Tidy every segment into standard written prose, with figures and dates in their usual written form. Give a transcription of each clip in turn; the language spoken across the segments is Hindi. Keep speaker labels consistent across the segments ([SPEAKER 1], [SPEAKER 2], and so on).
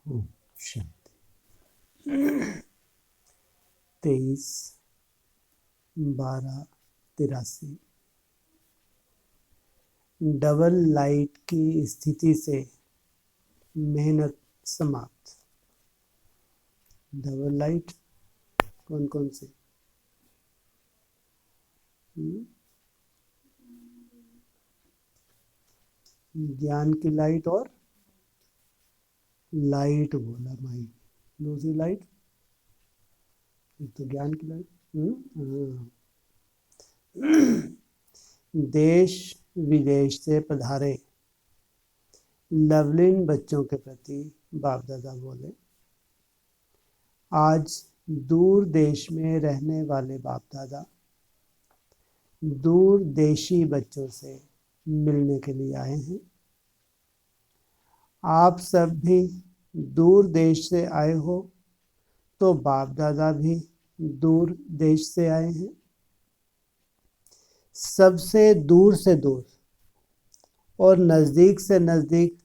[SPEAKER 1] ओम शांति। 23/12/83 डबल लाइट की स्थिति से मेहनत समाप्त। डबल लाइट कौन कौन से? ज्ञान की लाइट और लाइट बोला माइक। दूसरी लाइट एक तो ज्ञान की लाइट। देश विदेश से पधारे लवलीन बच्चों के प्रति बाप दादा बोले, आज दूर देश में रहने वाले बाप दादा दूर देशी बच्चों से मिलने के लिए आए हैं। आप सब भी दूर देश से आए हो तो बाप दादा भी दूर देश से आए हैं। सबसे दूर से दूर और नज़दीक से नज़दीक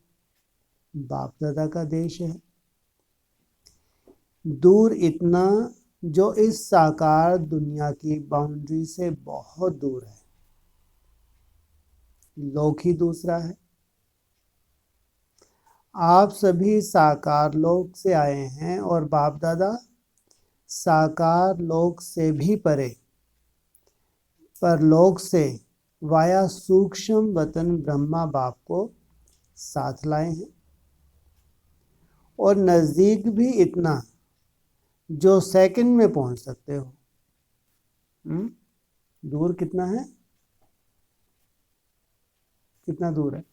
[SPEAKER 1] बाप दादा का देश है। दूर इतना जो इस साकार दुनिया की बाउंड्री से बहुत दूर है। लोक ही दूसरा है। आप सभी साकार लोक से आए हैं और बाप दादा साकार लोक से भी परे परलोक से वाया सूक्ष्म वतन ब्रह्मा बाप को साथ लाए हैं। और नज़दीक भी इतना जो सेकंड में पहुंच सकते हो। दूर कितना है? कितना दूर है?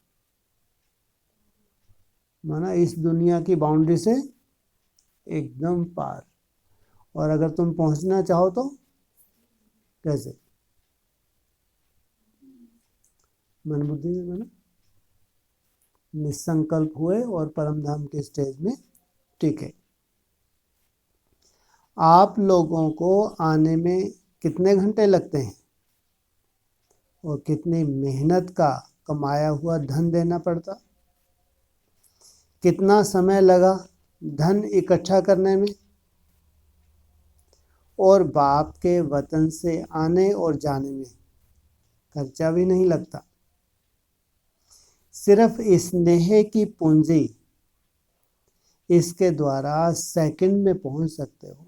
[SPEAKER 1] माना इस दुनिया की बाउंड्री से एकदम पार। और अगर तुम पहुंचना चाहो तो कैसे? मन बुद्धि में माना निसंकल्प हुए और परम धाम के स्टेज में टिके। आप लोगों को आने में कितने घंटे लगते हैं और कितनी मेहनत का कमाया हुआ धन देना पड़ता? कितना समय लगा धन इकट्ठा करने में? और बाप के वतन से आने और जाने में खर्चा भी नहीं लगता। सिर्फ स्नेह की पूंजी, इसके द्वारा सेकंड में पहुंच सकते हो।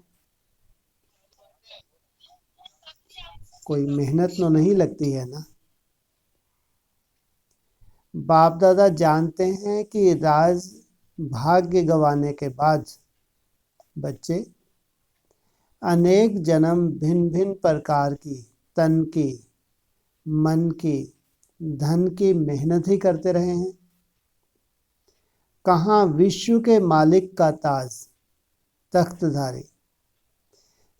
[SPEAKER 1] कोई मेहनत तो नहीं लगती है ना। बाप दादा जानते हैं कि राज भाग्य गंवाने के बाद बच्चे अनेक जन्म भिन्न भिन्न प्रकार की तन की, मन की, धन की मेहनत ही करते रहे हैं। कहाँ विश्व के मालिक का ताज तख्तधारी,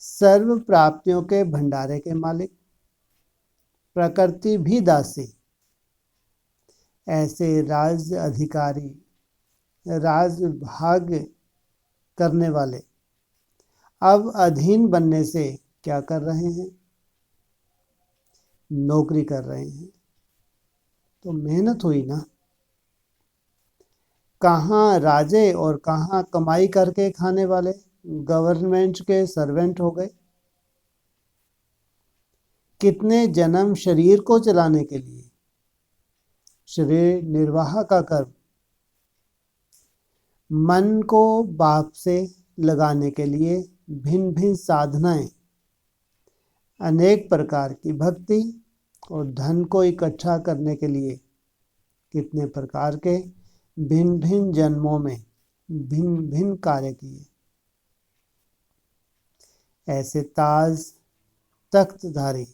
[SPEAKER 1] सर्व प्राप्तियों के भंडारे के मालिक, प्रकृति भी दासी, ऐसे राज्य अधिकारी, राज भाग्य करने वाले अब अधीन बनने से क्या कर रहे हैं? नौकरी कर रहे हैं। तो मेहनत हुई ना। कहाँ राजे और कहाँ कमाई करके खाने वाले गवर्नमेंट के सर्वेंट हो गए। कितने जन्म शरीर को चलाने के लिए, शरीर निर्वाह का कर्म, मन को बाप से लगाने के लिए भिन्न भिन्न साधनाएं, अनेक प्रकार की भक्ति और धन को इकट्ठा करने के लिए कितने प्रकार के भिन्न भिन्न जन्मों में भिन्न भिन्न कार्य किए। ऐसे ताज तख्तधारी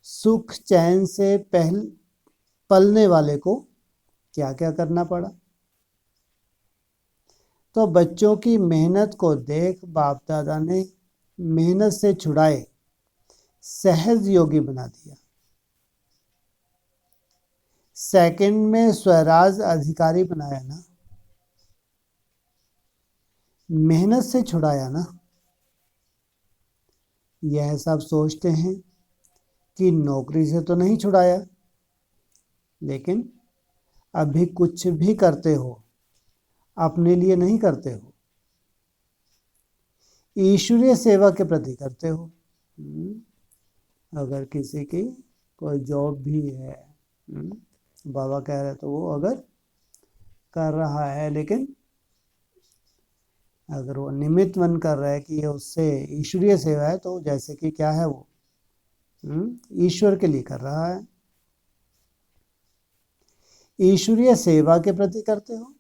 [SPEAKER 1] सुख चैन से पलने वाले को क्या क्या करना पड़ा? तो बच्चों की मेहनत को देख बाप दादा ने मेहनत से छुड़ाए सहज योगी बना दिया। सेकंड में स्वराज अधिकारी बनाया ना। मेहनत से छुड़ाया ना। यह सब सोचते हैं कि नौकरी से तो नहीं छुड़ाया, लेकिन अभी कुछ भी करते हो अपने लिए नहीं करते हो, ईश्वरीय सेवा के प्रति करते हो। अगर किसी की कोई जॉब भी है, बाबा कह रहे तो वो अगर कर रहा है, लेकिन अगर वो निमित्त मन कर रहा है कि ये उससे ईश्वरीय सेवा है, तो जैसे कि क्या है वो ईश्वर के लिए कर रहा है। ईश्वरीय सेवा के प्रति करते हो,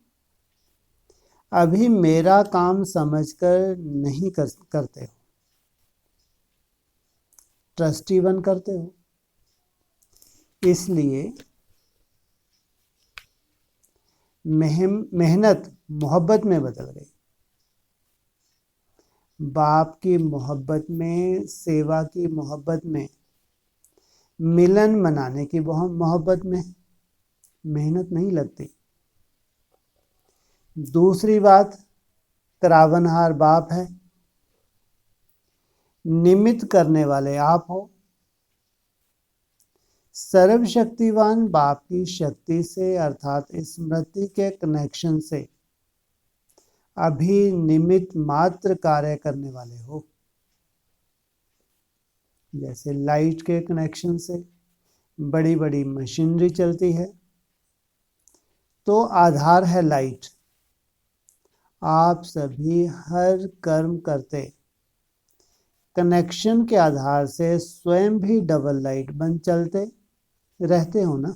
[SPEAKER 1] अभी मेरा काम समझकर नहीं करते हो, ट्रस्टी बन करते हो। इसलिए मेहनत मोहब्बत में बदल गई। बाप की मोहब्बत में, सेवा की मोहब्बत में, मिलन मनाने की मोहब्बत में मेहनत नहीं लगती। दूसरी बात, करावनहार बाप है, निमित्त करने वाले आप हो। सर्वशक्तिवान बाप की शक्ति से अर्थात स्मृति के कनेक्शन से अभी निमित्त मात्र कार्य करने वाले हो। जैसे लाइट के कनेक्शन से बड़ी बड़ी मशीनरी चलती है, तो आधार है लाइट। आप सभी हर कर्म करते कनेक्शन के आधार से स्वयं भी डबल लाइट बन चलते रहते हो ना।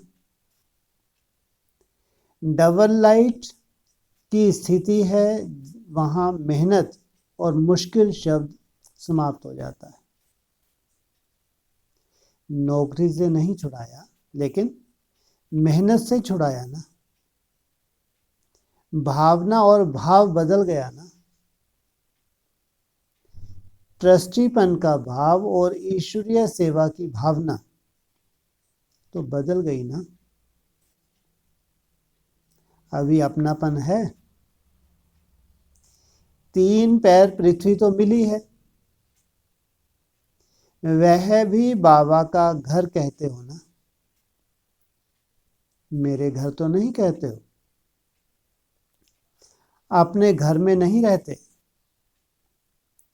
[SPEAKER 1] डबल लाइट की स्थिति है, वहां मेहनत और मुश्किल शब्द समाप्त हो जाता है। नौकरी से नहीं छुड़ाया, लेकिन मेहनत से छुड़ाया ना। भावना और भाव बदल गया ना। ट्रस्टीपन का भाव और ईश्वरीय सेवा की भावना तो बदल गई ना। अभी अपनापन है। 3 पैर पृथ्वी तो मिली है, वह भी बाबा का घर कहते हो ना। मेरे घर तो नहीं कहते हो। अपने घर में नहीं रहते,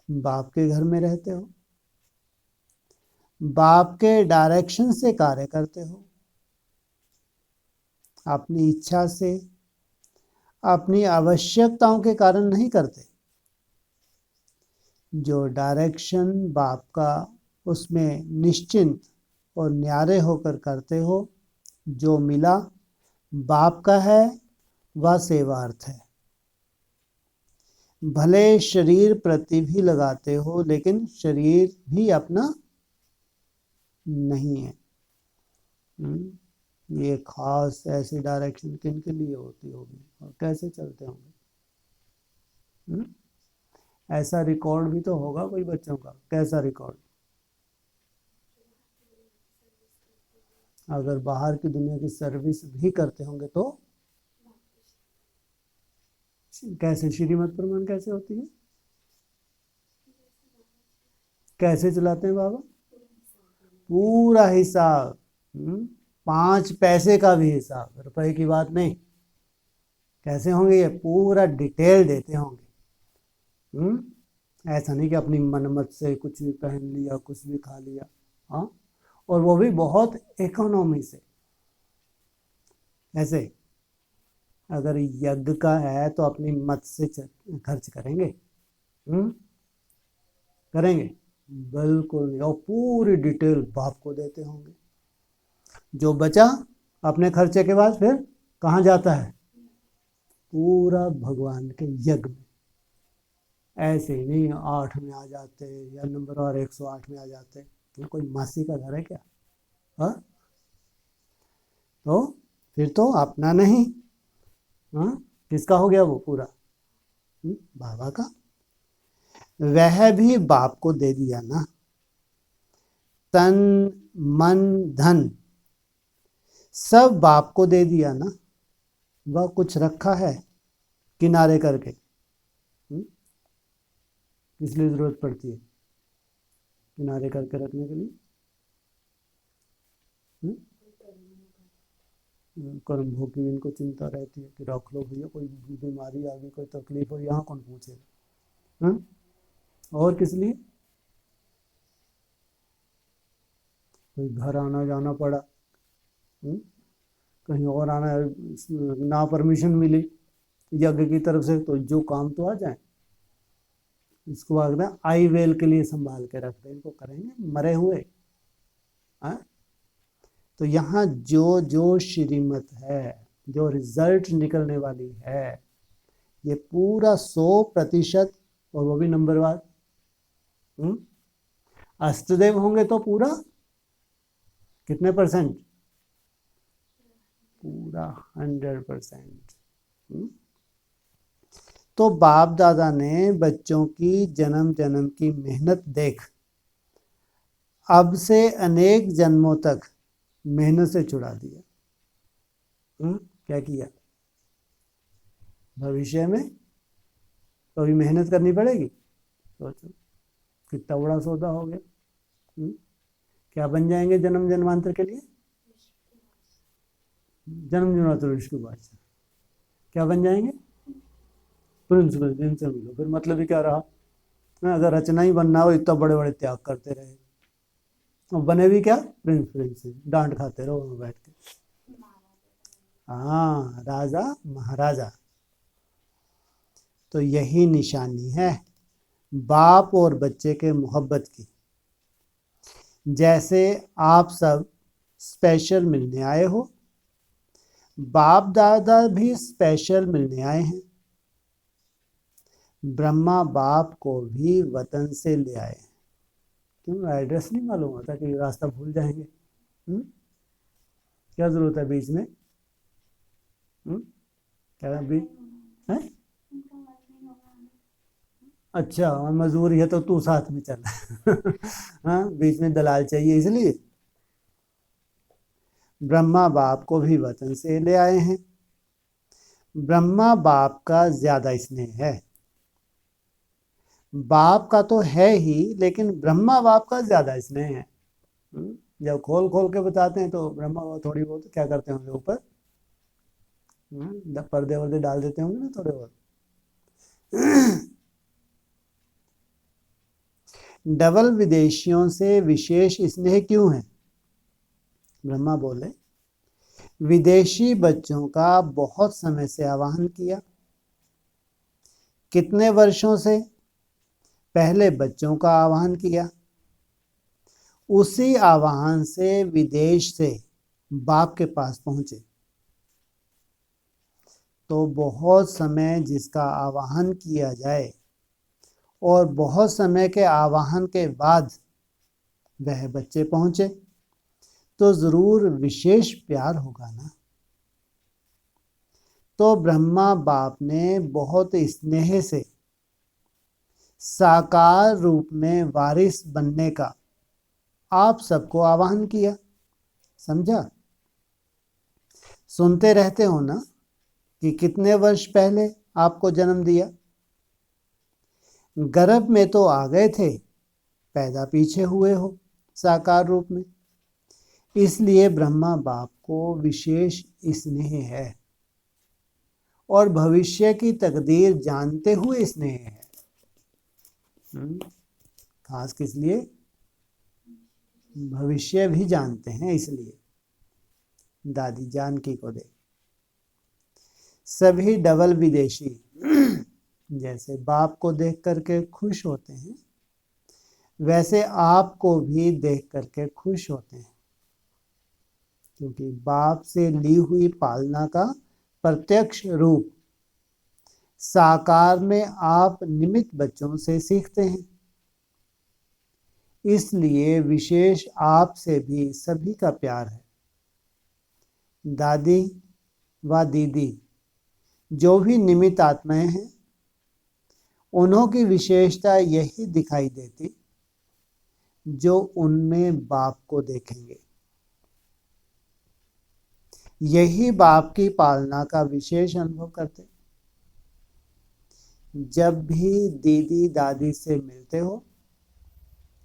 [SPEAKER 1] बाप के घर में रहते हो। बाप के डायरेक्शन से कार्य करते हो, अपनी इच्छा से, अपनी आवश्यकताओं के कारण नहीं करते। जो डायरेक्शन बाप का, उसमें निश्चिंत और न्यारे होकर करते हो। जो मिला बाप का है, वह सेवार्थ है। भले शरीर प्रति भी लगाते हो, लेकिन शरीर भी अपना नहीं है। ये खास ऐसी डायरेक्शन किन के लिए होती होगी और कैसे चलते होंगे? ऐसा रिकॉर्ड भी तो होगा कोई बच्चों का। कैसा रिकॉर्ड? अगर बाहर की दुनिया की सर्विस भी करते होंगे तो कैसे? श्रीमत प्रमाण कैसे होती है? कैसे चलाते हैं बाबा? पूरा हिसाब, 5 पैसे का भी हिसाब, रुपए की बात नहीं। कैसे होंगे? ये पूरा डिटेल देते होंगे। ऐसा नहीं कि अपनी मनमत से कुछ भी पहन लिया, कुछ भी खा लिया। हाँ, और वो भी बहुत इकोनॉमी से। ऐसे अगर यज्ञ का है तो अपनी मत से खर्च करेंगे? करेंगे? बिल्कुल नहीं। और पूरी डिटेल बाप को देते होंगे। जो बचा अपने खर्चे के बाद फिर कहाँ जाता है? पूरा भगवान के यज्ञ में। ऐसे ही नहीं 8 में आ जाते या नंबर और 108 में आ जाते। कोई मासी का घर है क्या? हाँ, तो फिर तो अपना नहीं। हाँ, किसका हो गया वो पूरा? बाबा का। वह भी बाप को दे दिया ना। तन मन धन सब बाप को दे दिया ना। वह कुछ रखा है किनारे करके? किस लिए जरूरत पड़ती है किनारे करके रखने के लिए? कर्म भोगी इनको चिंता रहती है कि रख लो भैया, कोई बीमारी आ गई, कोई तकलीफ हो, यहाँ कौन पूछेगा। हाँ? और किस लिए कोई घर आना जाना पड़ा, कहीं और आना ना परमिशन मिली यज्ञ की तरफ से, तो जो काम तो आ जाए। इसको आगे आई वेल के लिए संभाल के रख दे, इनको करेंगे मरे हुए। हाँ? तो यहाँ जो जो श्रीमत है, जो रिजल्ट निकलने वाली है, ये पूरा 100%, और वो भी नंबरवार। अष्टदेव होंगे तो पूरा कितने %? पूरा 100%। तो बाप दादा ने बच्चों की जन्म जन्म की मेहनत देख अब से अनेक जन्मों तक मेहनत से छुड़ा दिया। क्या किया? भविष्य में तो अभी मेहनत करनी पड़ेगी। सोचो कितना बड़ा सौदा हो गया। क्या बन जाएंगे जन्म जन्मांतर के लिए? जन्म जन्मांतर ऋषि बादशाह। क्या बन जाएंगे? प्रिंसिपल जिनसे मिलो। फिर मतलब ही क्या रहा? अगर रचना ही बनना हो, इतना बड़े बड़े त्याग करते रहे, और बने भी क्या? प्रिंस डांट खाते रहो वहां बैठ के। हाँ, राजा महाराजा। तो यही निशानी है बाप और बच्चे के मोहब्बत की। जैसे आप सब स्पेशल मिलने आए हो, बाप दादा भी स्पेशल मिलने आए हैं। ब्रह्मा बाप को भी वतन से ले आए। क्यों? एड्रेस नहीं मालूम होता कि रास्ता भूल जाएंगे। क्या जरूरत है बीच में? क्या बीच है? अच्छा, मजबूरी है तो तू साथ में चल। हाँ, बीच में दलाल चाहिए इसलिए। ब्रह्मा बाप को भी वतन से ले आए हैं। ब्रह्मा बाप का ज्यादा स्नेह है। बाप का तो है ही, लेकिन ब्रह्मा बाप का ज्यादा स्नेह है। जब खोल खोल के बताते हैं तो ब्रह्मा बाप थोड़ी बहुत क्या करते होंगे, ऊपर पर्दे वर्दे डाल देते होंगे ना थोड़े बहुत। डबल विदेशियों से विशेष स्नेह क्यों है? ब्रह्मा बोले, विदेशी बच्चों का बहुत समय से आवाहन किया। कितने वर्षों से? पहले बच्चों का आवाहन किया, उसी आवाहन से विदेश से बाप के पास पहुंचे। तो बहुत समय जिसका आवाहन किया जाए और बहुत समय के आवाहन के बाद वह बच्चे पहुंचे, तो जरूर विशेष प्यार होगा ना। तो ब्रह्मा बाप ने बहुत स्नेह से साकार रूप में वारिस बनने का आप सबको आवाहन किया। समझा? सुनते रहते हो ना कि कितने वर्ष पहले आपको जन्म दिया। गर्भ में तो आ गए थे, पैदा पीछे हुए हो साकार रूप में। इसलिए ब्रह्मा बाप को विशेष स्नेह है, और भविष्य की तकदीर जानते हुए स्नेह है। खास किस लिए? भविष्य भी जानते हैं, इसलिए दादी जानकी को दे। सभी डबल विदेशी जैसे बाप को देख करके खुश होते हैं, वैसे आपको भी देख करके खुश होते हैं, क्योंकि बाप से ली हुई पालना का प्रत्यक्ष रूप साकार में आप निमित्त बच्चों से सीखते हैं। इसलिए विशेष आपसे भी सभी का प्यार है। दादी व दीदी जो भी निमित्त आत्माएं हैं, उन्हों की विशेषता यही दिखाई देती जो उनमें बाप को देखेंगे। यही बाप की पालना का विशेष अनुभव करते। जब भी दीदी दादी से मिलते हो,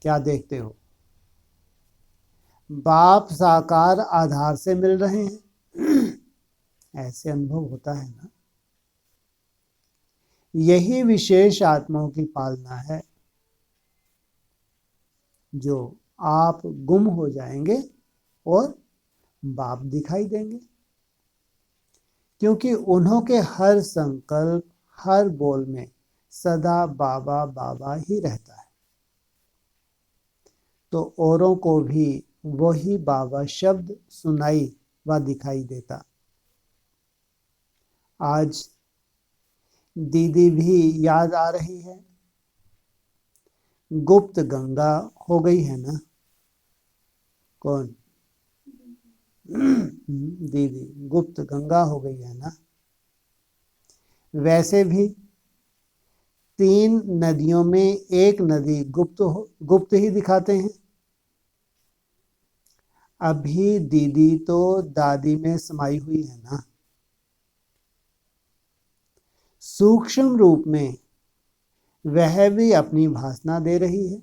[SPEAKER 1] क्या देखते हो? बाप साकार आधार से मिल रहे हैं, ऐसे अनुभव होता है ना। यही विशेष आत्माओं की पालना है, जो आप गुम हो जाएंगे और बाप दिखाई देंगे, क्योंकि उन्हों के हर संकल्प, हर बोल में सदा बाबा बाबा ही रहता है। तो औरों को भी वही बाबा शब्द सुनाई व दिखाई देता। आज दीदी भी याद आ रही है। गुप्त गंगा हो गई है ना। कौन? दीदी गुप्त गंगा हो गई है ना। वैसे भी 3 नदियों में एक नदी गुप्त ही दिखाते हैं। अभी दीदी तो दादी में समाई हुई है ना। सूक्ष्म रूप में वह भी अपनी भाषणा दे रही है,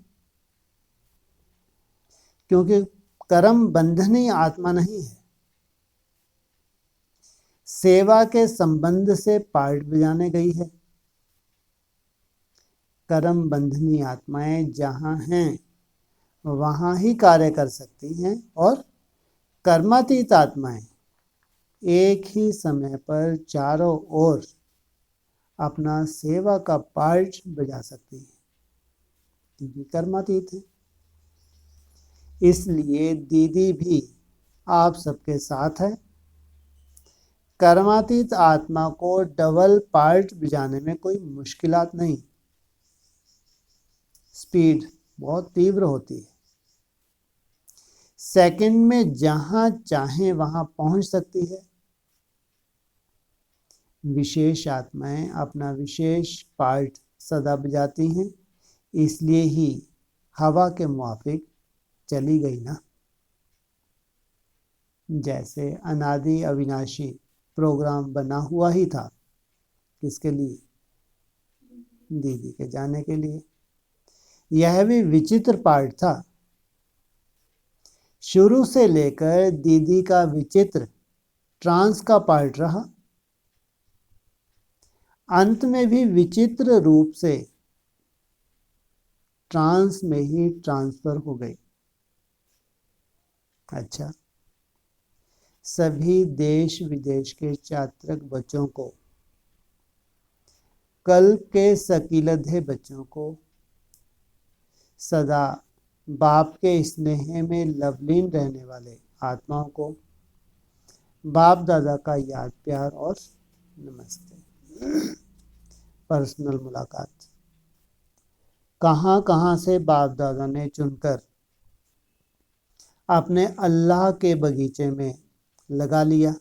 [SPEAKER 1] क्योंकि कर्म बंधनी आत्मा नहीं है। सेवा के संबंध से पार्ट बजाने गई है। कर्म बंधनी आत्माएं जहां हैं वहां ही कार्य कर सकती हैं, और कर्मातीत आत्माएं एक ही समय पर चारों ओर अपना सेवा का पार्ट बजा सकती हैं, क्योंकि कर्मातीत है। इसलिए दीदी भी आप सबके साथ है। कर्मातीत आत्मा को डबल पार्ट बजाने में कोई मुश्किलात नहीं। स्पीड बहुत तीव्र होती है। सेकंड में जहां चाहे वहां पहुंच सकती है। विशेष आत्माएं अपना विशेष पार्ट सदा बजाती हैं, इसलिए ही हवा के मुआफिक चली गई ना। जैसे अनादि अविनाशी प्रोग्राम बना हुआ ही था। किसके लिए? दीदी के जाने के लिए। यह भी विचित्र पार्ट था। शुरू से लेकर दीदी का विचित्र ट्रांस का पार्ट रहा। अंत में भी विचित्र रूप से ट्रांस में ही ट्रांसफर हो गई। अच्छा, सभी देश विदेश के चात्रक बच्चों को, कल के सकीलधे बच्चों को, सदा बाप के स्नेह में लवलीन रहने वाले आत्माओं को बाप दादा का याद प्यार और नमस्ते। पर्सनल मुलाकात। कहां कहां से बाप दादा ने चुनकर अपने अल्लाह के बगीचे में लगा लिया।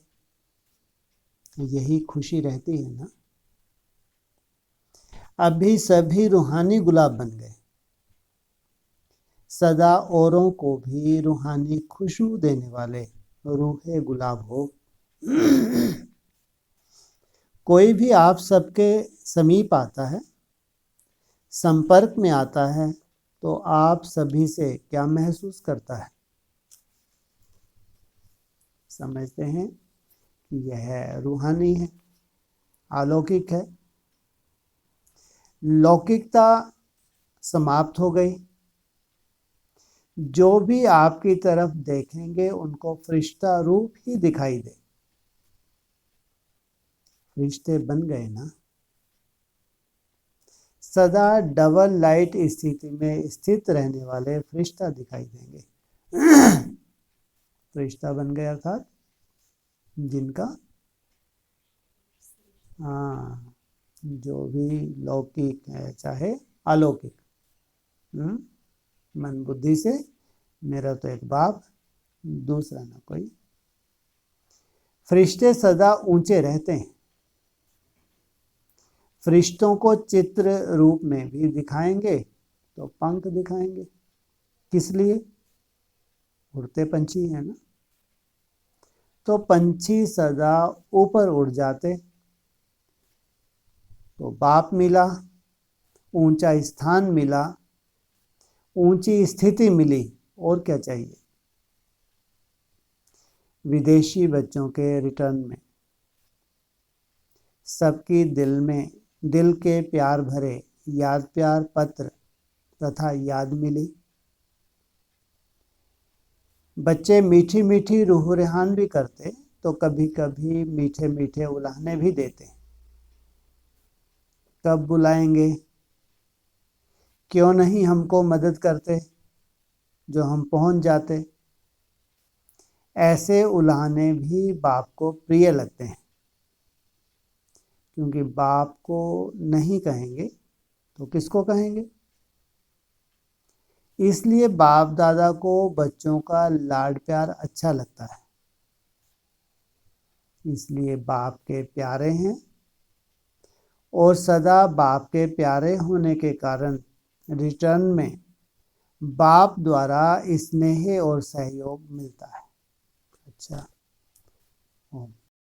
[SPEAKER 1] यही खुशी रहती है ना। अभी सभी रूहानी गुलाब बन गए। सदा औरों को भी रूहानी खुशबू देने वाले रूहे गुलाब हो। कोई भी आप सबके समीप आता है, संपर्क में आता है, तो आप सभी से क्या महसूस करता है? समझते हैं कि यह रूहानी है, अलौकिक है। लौकिकता समाप्त हो गई। जो भी आपकी तरफ देखेंगे उनको फरिश्ता रूप ही दिखाई दे। फरिश्ते बन गए ना। सदा डबल लाइट स्थिति में स्थित रहने वाले फरिश्ता दिखाई देंगे। फरिश्ता बन गया अर्थात जिनका जो भी लौकिक है चाहे अलौकिक, मन बुद्धि से मेरा तो एक बाप, दूसरा ना कोई। फरिश्ते सदा ऊंचे रहते हैं। फरिश्तों को चित्र रूप में भी दिखाएंगे तो पंख दिखाएंगे। किस लिए? उड़ते पंछी है ना। तो पंछी सदा ऊपर उड़ जाते तो बाप मिला, ऊंचा स्थान मिला, ऊंची स्थिति मिली, और क्या चाहिए? विदेशी बच्चों के रिटर्न में सबकी दिल के प्यार भरे याद प्यार पत्र तथा याद मिली। बच्चे मीठी मीठी रूह रेहान भी करते तो कभी कभी मीठे मीठे उलाहने भी देते। कब बुलाएंगे, क्यों नहीं हमको मदद करते, जो हम पहुंच जाते। ऐसे उलाहने भी बाप को प्रिय लगते हैं, क्योंकि बाप को नहीं कहेंगे तो किसको कहेंगे। इसलिए बाप दादा को बच्चों का लाड प्यार अच्छा लगता है, इसलिए बाप के प्यारे हैं और सदा बाप के प्यारे होने के कारण रिटर्न में बाप द्वारा स्नेह और सहयोग मिलता है। अच्छा।